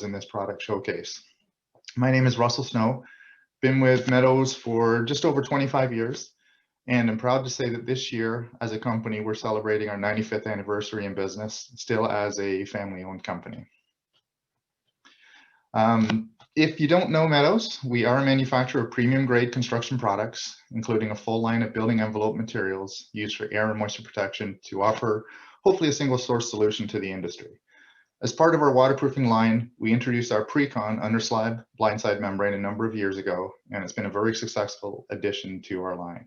in this product showcase. My name is Russell Snow, been with Meadows for just over 25 years, and I'm proud to say that this year, as a company, we're celebrating our 95th anniversary in business, still as a family-owned company. If you don't know Meadows, we are a manufacturer of premium grade construction products, including a full line of building envelope materials used for air and moisture protection to offer hopefully a single source solution to the industry. As part of our waterproofing line, we introduced our Precon Underslab blindside membrane a number of years ago, and it's been a very successful addition to our line.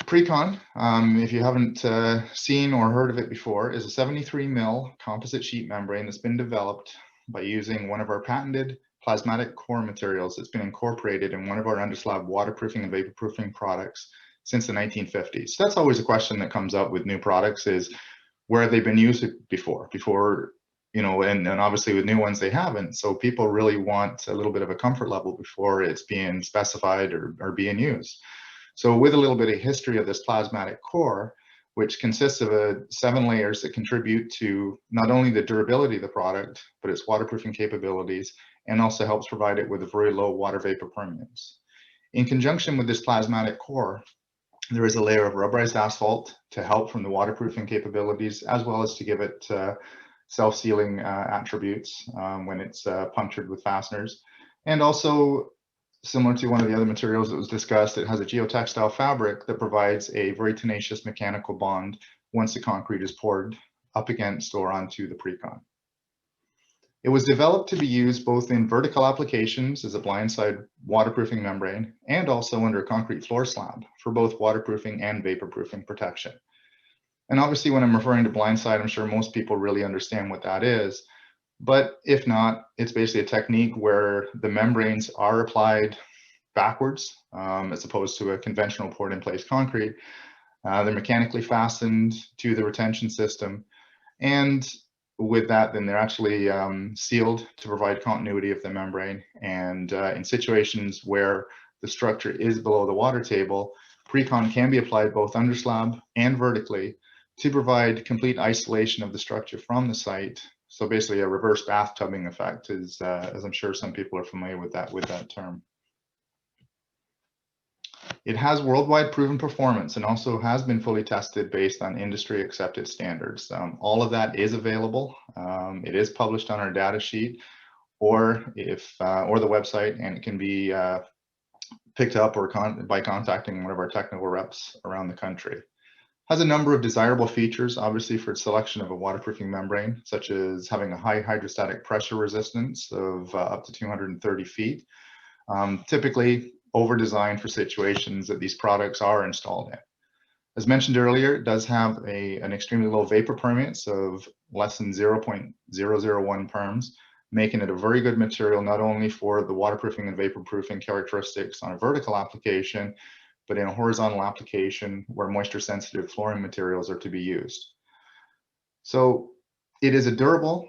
Precon, if you haven't seen or heard of it before, is a 73 mil composite sheet membrane that's been developed by using one of our patented plasmatic core materials that's been incorporated in one of our Underslab waterproofing and vaporproofing products since the 1950s. So that's always a question that comes up with new products is, where have they been used before, you know, and obviously with new ones they haven't. So people really want a little bit of a comfort level before it's being specified or being used. So with a little bit of history of this plasmatic core, which consists of 7 layers that contribute to not only the durability of the product, but its waterproofing capabilities, and also helps provide it with a very low water vapor permeance. In conjunction with this plasmatic core, there is a layer of rubberized asphalt to help from the waterproofing capabilities, as well as to give it self-sealing attributes when it's punctured with fasteners. And also, similar to one of the other materials that was discussed, it has a geotextile fabric that provides a very tenacious mechanical bond once the concrete is poured up against or onto the Precon. It was developed to be used both in vertical applications as a blindside waterproofing membrane and also under a concrete floor slab for both waterproofing and vaporproofing protection. And obviously when I'm referring to blindside, I'm sure most people really understand what that is. But if not, it's basically a technique where the membranes are applied backwards as opposed to a conventional poured in place concrete. They're mechanically fastened to the retention system. And with that, then they're actually sealed to provide continuity of the membrane. And in situations where the structure is below the water table, Precon can be applied both underslab and vertically to provide complete isolation of the structure from the site. So basically a reverse bathtubing effect is, as I'm sure some people are familiar with that term. It has worldwide proven performance and also has been fully tested based on industry accepted standards. All of that is available. It is published on our data sheet or the website, and it can be picked up or by contacting one of our technical reps around the country. Has a number of desirable features, obviously, for its selection of a waterproofing membrane, such as having a high hydrostatic pressure resistance of up to 230 feet. Typically over-designed for situations that these products are installed in. As mentioned earlier, it does have an extremely low vapor permeance of less than 0.001 perms, making it a very good material, not only for the waterproofing and vaporproofing characteristics on a vertical application, but in a horizontal application where moisture sensitive flooring materials are to be used. So it is a durable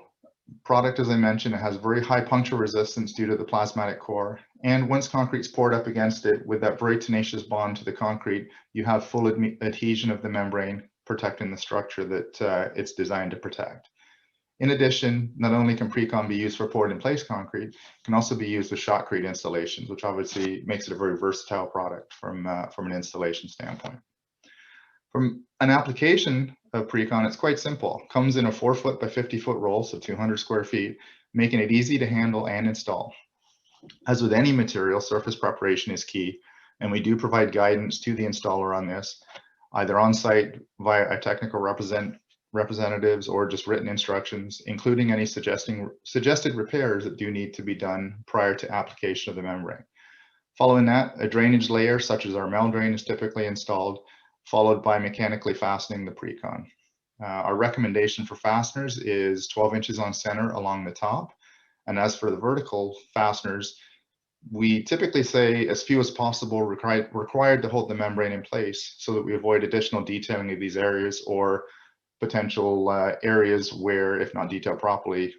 product, as I mentioned. It has very high puncture resistance due to the plasmatic core. And once concrete's poured up against it with that very tenacious bond to the concrete, you have full adhesion of the membrane, protecting the structure that it's designed to protect. In addition, not only can Precon be used for poured in place concrete, it can also be used with shotcrete installations, which obviously makes it a very versatile product from an installation standpoint. From an application of Precon, it's quite simple. It comes in a 4-foot by 50-foot roll, so 200 square feet, making it easy to handle and install. As with any material, surface preparation is key, and we do provide guidance to the installer on this, either on site via a technical representatives or just written instructions, including any suggested repairs that do need to be done prior to application of the membrane. Following that, a drainage layer such as our mel drain is typically installed, followed by mechanically fastening the Precon. Our recommendation for fasteners is 12 inches on center along the top. And as for the vertical fasteners, we typically say as few as possible required to hold the membrane in place so that we avoid additional detailing of these areas or potential areas where, if not detailed properly,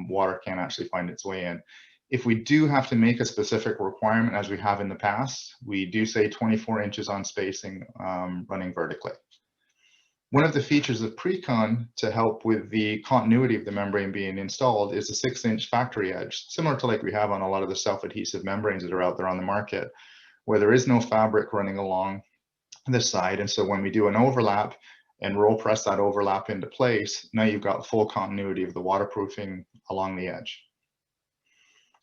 water can actually find its way in. If we do have to make a specific requirement, as we have in the past, we do say 24 inches on spacing running vertically. One of the features of Precon to help with the continuity of the membrane being installed is a 6-inch factory edge, similar to like we have on a lot of the self-adhesive membranes that are out there on the market, where there is no fabric running along this side. And so when we do an overlap and roll press that overlap into place, now you've got full continuity of the waterproofing along the edge.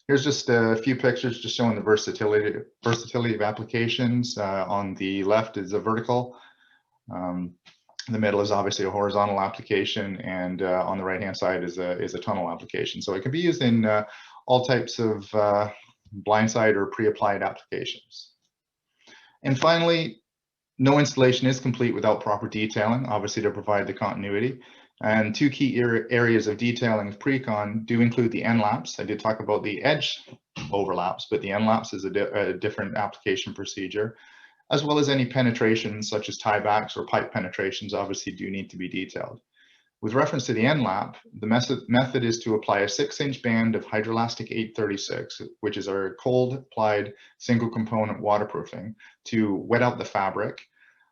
Here's just a few pictures just showing the versatility of applications. On the left is a vertical. The middle is obviously a horizontal application, and on the right-hand side is a tunnel application. So it can be used in all types of blindside or pre-applied applications. And finally, no installation is complete without proper detailing, obviously to provide the continuity. And two key areas of detailing of Precon do include the end laps. I did talk about the edge overlaps, but the end laps is a different application procedure, as well as any penetrations such as tiebacks or pipe penetrations obviously do need to be detailed. With reference to the end lap, the method is to apply a 6-inch band of hydrolastic 836, which is our cold applied single component waterproofing, to wet out the fabric.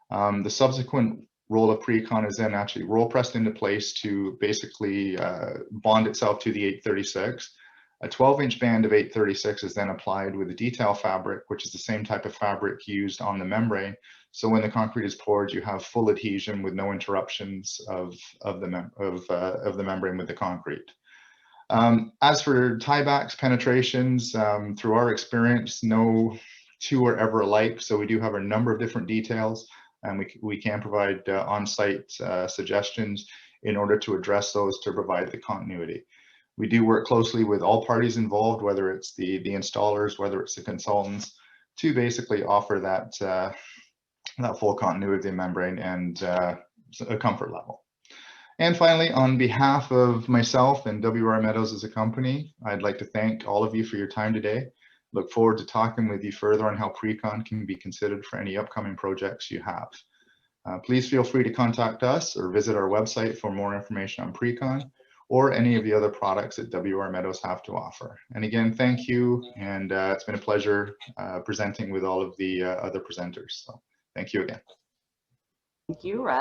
The subsequent roll of Precon is then actually roll pressed into place to basically bond itself to the 836. A 12-inch band of 836 is then applied with a detail fabric, which is the same type of fabric used on the membrane. So when the concrete is poured, you have full adhesion with no interruptions of the membrane with the concrete. As for tiebacks, penetrations, through our experience, no two are ever alike. So we do have a number of different details, and we can provide on-site suggestions in order to address those to provide the continuity. We do work closely with all parties involved, whether it's the installers, whether it's the consultants, to basically offer that that full continuity of the membrane and a comfort level. And finally, on behalf of myself and WR Meadows as a company, I'd like to thank all of you for your time today. Look forward to talking with you further on how Precon can be considered for any upcoming projects you have. Please feel free to contact us or visit our website for more information on Precon or any of the other products that WR Meadows have to offer. And again, thank you. And it's been a pleasure presenting with all of the other presenters. So thank you again. Thank you, Russ.